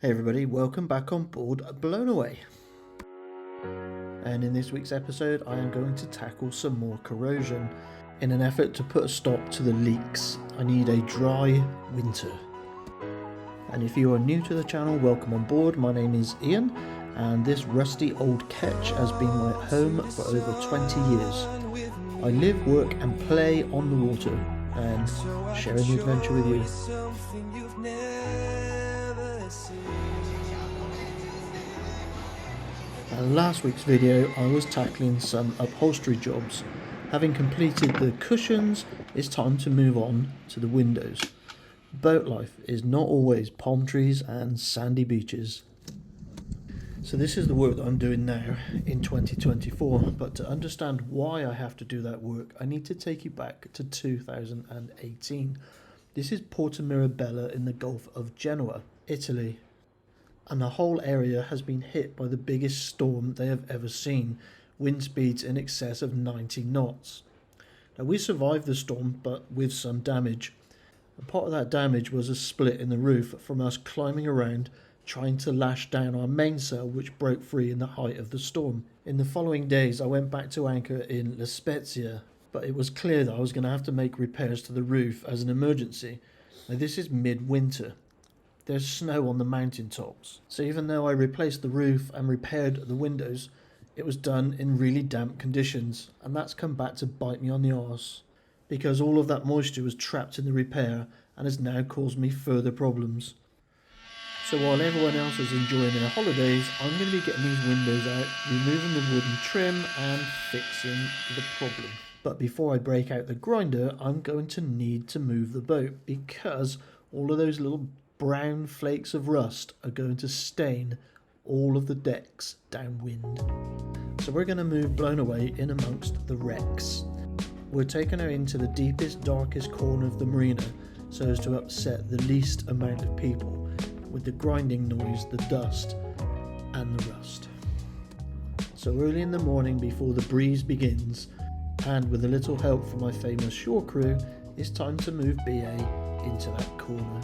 Hey everybody, welcome back on board Blown Away. And in this week's episode I am going to tackle some more corrosion. In an effort to put a stop to the leaks, I need a dry winter. And if you are new to the channel, welcome on board. My name is Ian, and this rusty old ketch has been my home for over 20 years. I live, work and play on the water, and sharing the adventure with you. In last week's video I was tackling some upholstery jobs. Having completed the cushions, it's time to move on to the windows. Boat life is not always palm trees and sandy beaches. So this is the work that I'm doing now in 2024, but to understand why I have to do that work I need to take you back to 2018. This is Porto Mirabella in the Gulf of Genoa, Italy. And the whole area has been hit by the biggest storm they have ever seen, wind speeds in excess of 90 knots. Now we survived the storm, but with some damage. And part of that damage was a split in the roof from us climbing around trying to lash down our mainsail, which broke free in the height of the storm. In the following days I went back to anchor in La Spezia, but it was clear that I was going to have to make repairs to the roof as an emergency. Now this is mid-winter. There's snow on the mountaintops, so even though I replaced the roof and repaired the windows, it was done in really damp conditions, and that's come back to bite me on the arse, because all of that moisture was trapped in the repair and has now caused me further problems. So while everyone else is enjoying their holidays, I'm going to be getting these windows out, removing the wooden trim and fixing the problem. But before I break out the grinder, I'm going to need to move the boat, because all of those little brown flakes of rust are going to stain all of the decks downwind. So we're going to move Blown Away in amongst the wrecks. We're taking her into the deepest, darkest corner of the marina so as to upset the least amount of people with the grinding noise, the dust and the rust. So early in the morning before the breeze begins, and with a little help from my famous shore crew, it's time to move BA into that corner.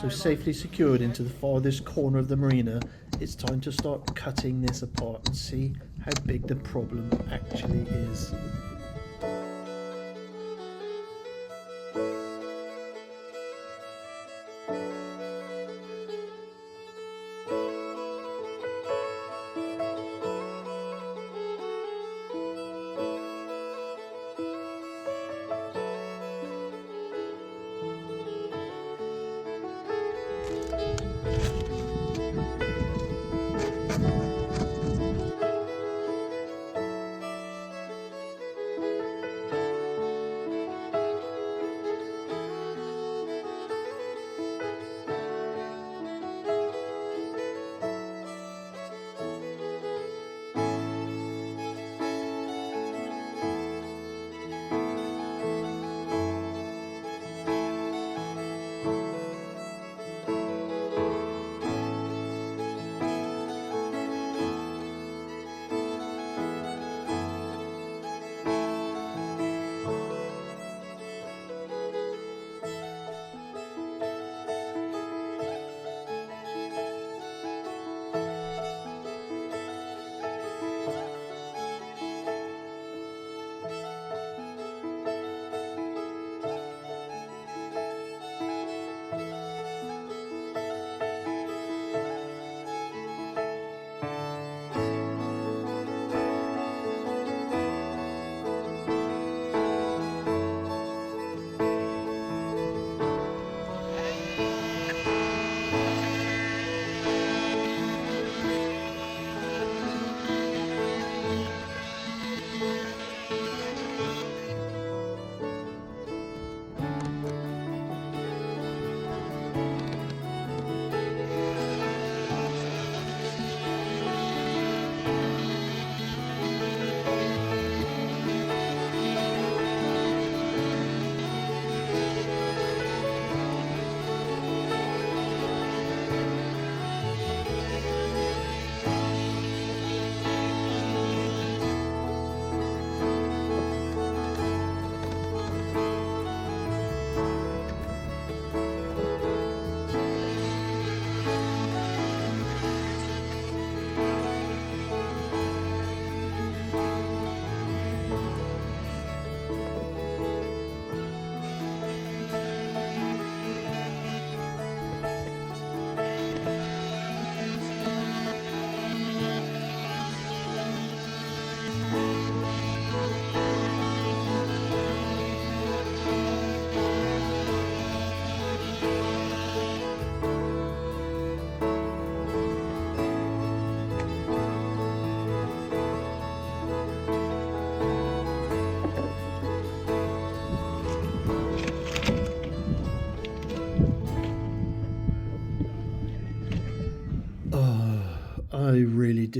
So safely secured into the farthest corner of the marina, it's time to start cutting this apart and see how big the problem actually is.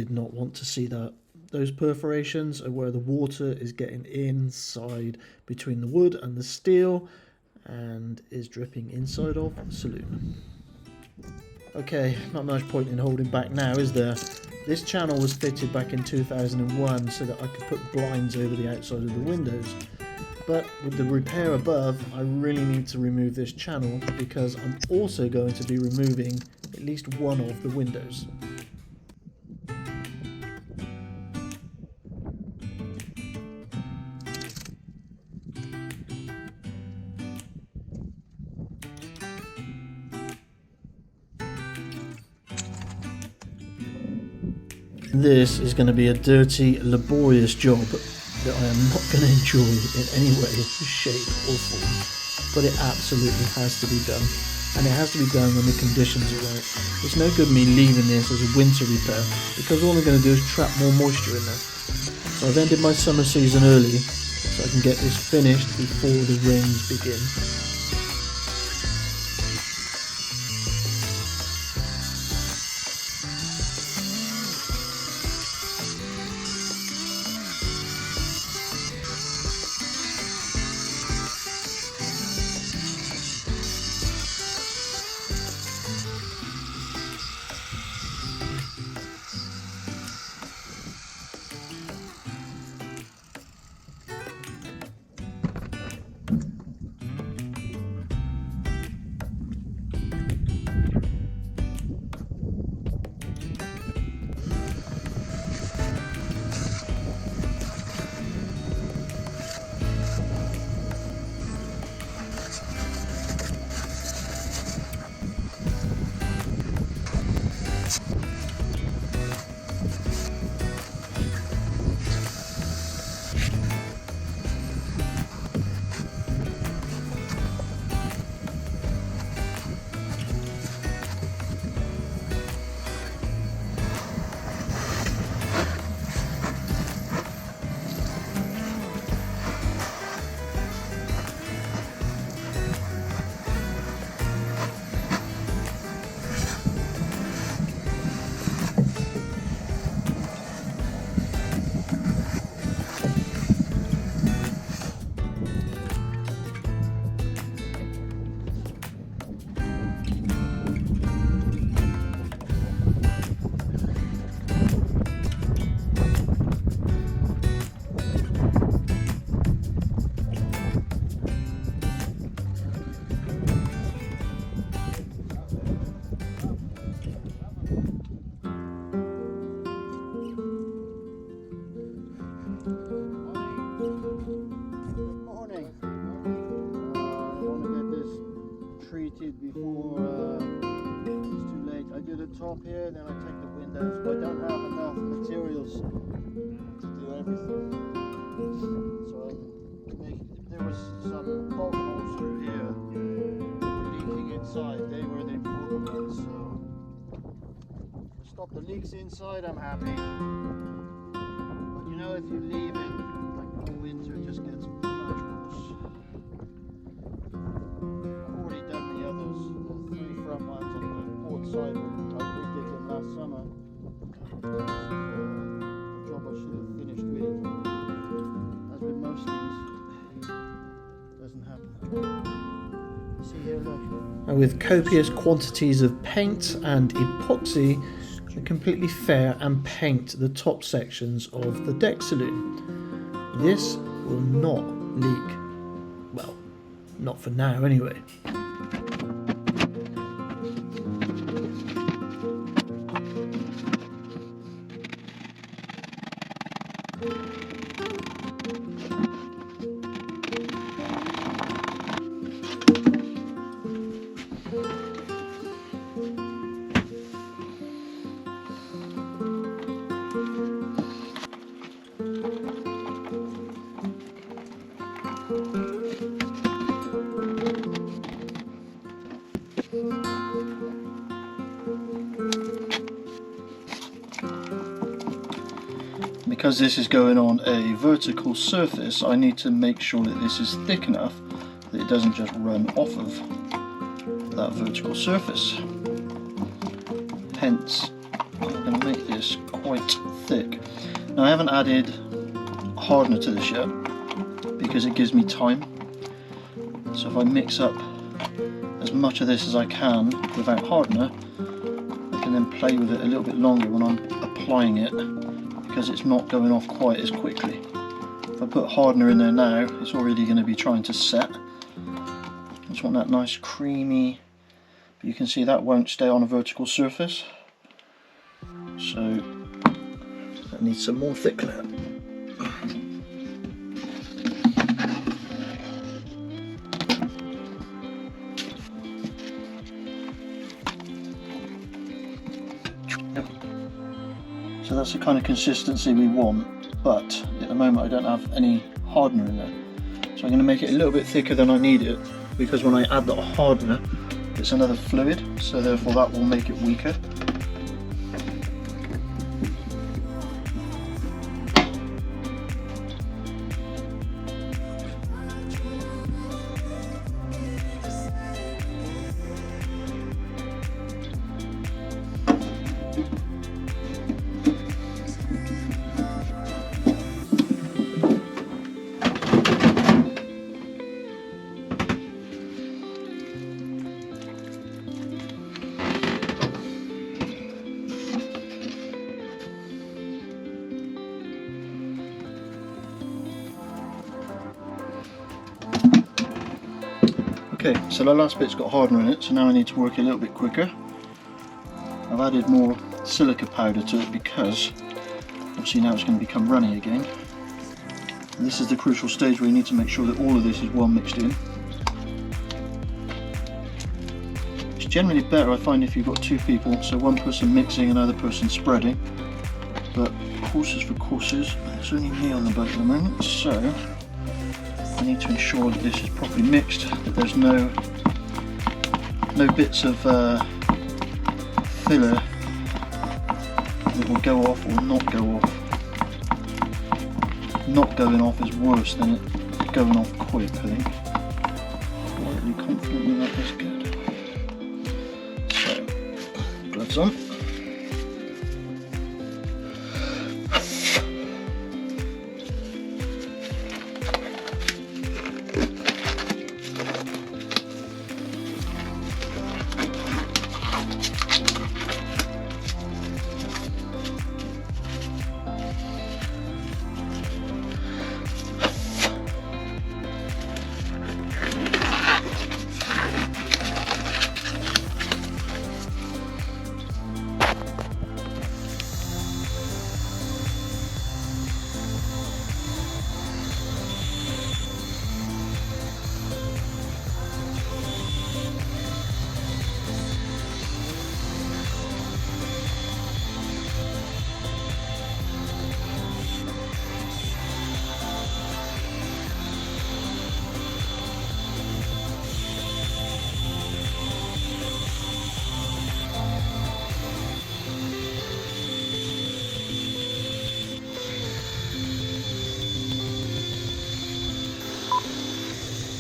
did not want to see that. Those perforations are where the water is getting inside between the wood and the steel and is dripping inside of the saloon. Okay, not much point in holding back now, is there? This channel was fitted back in 2001 so that I could put blinds over the outside of the windows. But with the repair above, I really need to remove this channel because I'm also going to be removing at least one of the windows. This is going to be a dirty, laborious job that I am not going to enjoy in any way, shape or form, but it absolutely has to be done, and it has to be done when the conditions are right. It's no good me leaving this as a winter repair because all I'm going to do is trap more moisture in there. So I've ended my summer season early so I can get this finished before the rains begin. Before it's too late. I do the top here, then I take the windows, but I don't have enough materials to do everything. So there was some bolt holes through here leaking inside. They were the important ones. So to stop the leaks inside, I'm happy. But you know, if you leave it like all winter, it just gets much worse. Front ones on the port side, I redid them last summer. The job I should have finished with. As with most things, doesn't happen. See here, look. With copious quantities of paint and epoxy, I completely fair and paint the top sections of the deck saloon. This will not leak. Well, not for now anyway. Because this is going on a vertical surface, I need to make sure that this is thick enough that it doesn't just run off of that vertical surface. Hence, I'm going to make this it's quite thick. Now I haven't added hardener to this yet because it gives me time. So if I mix up as much of this as I can without hardener, I can then play with it a little bit longer when I'm applying it, because it's not going off quite as quickly. If I put hardener in there now, it's already going to be trying to set. I just want that nice creamy, but you can see that won't stay on a vertical surface, so that needs some more thickener. So that's the kind of consistency we want, but at the moment I don't have any hardener in there. So I'm going to make it a little bit thicker than I need it, because when I add the hardener it's another fluid, so therefore that will make it weaker. Okay, so the last bit's got hardener in it, so now I need to work a little bit quicker. I've added more silica powder to it because obviously now it's going to become runny again. And this is the crucial stage where you need to make sure that all of this is well mixed in. It's generally better, I find, if you've got two people, so one person mixing, another person spreading. But courses for courses, there's only me on the boat at the moment, so I need to ensure that this is properly mixed, that there's no bits of filler that will go off or not go off. Not going off is worse than it going off quick, I think. Quietly confidently that is good. So, gloves on.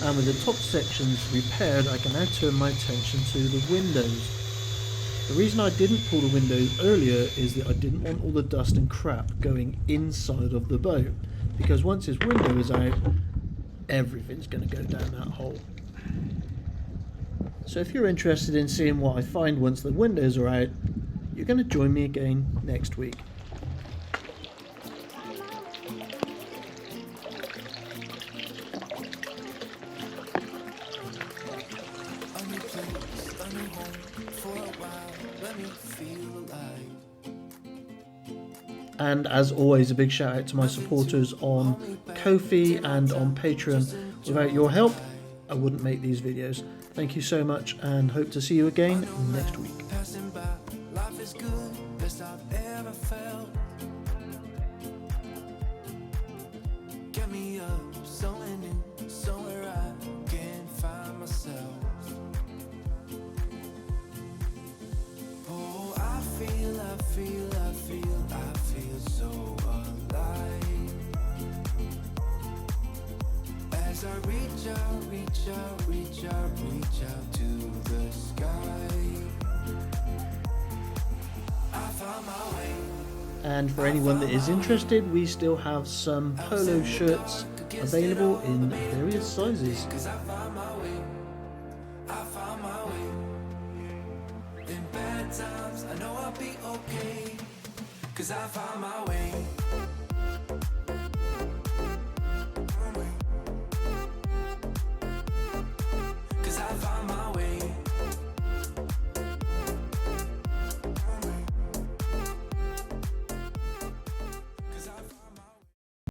And with the top sections repaired, I can now turn my attention to the windows. The reason I didn't pull the windows earlier is that I didn't want all the dust and crap going inside of the boat, because once this window is out, everything's going to go down that hole. So if you're interested in seeing what I find once the windows are out, you're going to join me again next week. And as always, a big shout out to my supporters on Ko-fi and on Patreon. Without your help, I wouldn't make these videos. Thank you so much, and hope to see you again next week. I feel so alive as I reach out to the sky. I found my way. And for anyone that is interested, we still have some polo shirts available in various sizes. Cause I found my way. I found my way. In bad times, I know I'll be okay. Cause I found my way.